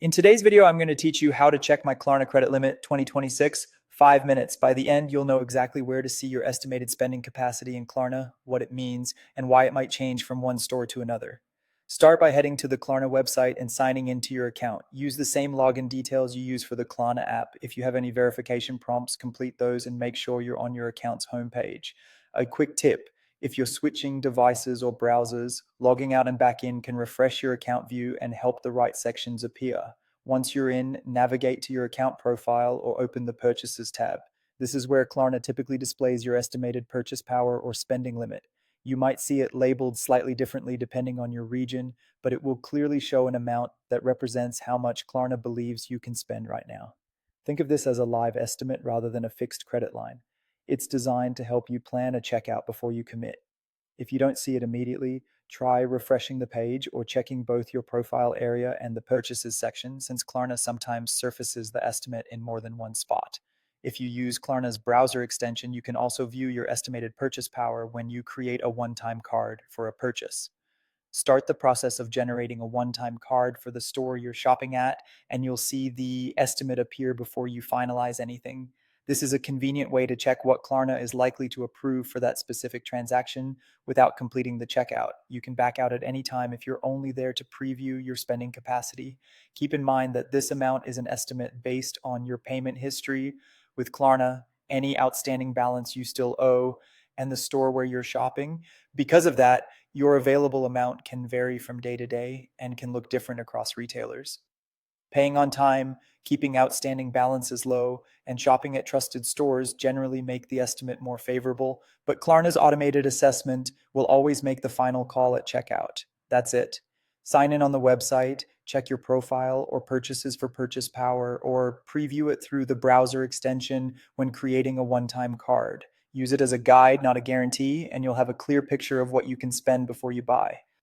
In today's video, I'm going to teach you how to check my Klarna credit limit 2026, 5 minutes. By the end, you'll know exactly where to see your estimated spending capacity in Klarna, what it means, and why it might change from one store to another. Start by heading to the Klarna website and signing into your account. Use the same login details you use for the Klarna app. If you have any verification prompts, complete those and make sure you're on your account's homepage. A quick tip: if you're switching devices or browsers, logging out and back in can refresh your account view and help the right sections appear. Once you're in, navigate to your account profile or open the Purchases tab. This is where Klarna typically displays your estimated purchase power or spending limit. You might see it labeled slightly differently depending on your region, but it will clearly show an amount that represents how much Klarna believes you can spend right now. Think of this as a live estimate rather than a fixed credit line. It's designed to help you plan a checkout before you commit. If you don't see it immediately, try refreshing the page or checking both your profile area and the purchases section, since Klarna sometimes surfaces the estimate in more than one spot. If you use Klarna's browser extension, you can also view your estimated purchase power when you create a one-time card for a purchase. Start the process of generating a one-time card for the store you're shopping at, and you'll see the estimate appear before you finalize anything. This is a convenient way to check what Klarna is likely to approve for that specific transaction without completing the checkout. You can back out at any time if you're only there to preview your spending capacity. Keep in mind that this amount is an estimate based on your payment history with Klarna, any outstanding balance you still owe, and the store where you're shopping. Because of that, your available amount can vary from day to day and can look different across retailers. Paying on time, keeping outstanding balances low, and shopping at trusted stores generally make the estimate more favorable, but Klarna's automated assessment will always make the final call at checkout. That's it. Sign in on the website, check your profile or purchases for purchase power, or preview it through the browser extension when creating a one-time card. Use it as a guide, not a guarantee, and you'll have a clear picture of what you can spend before you buy.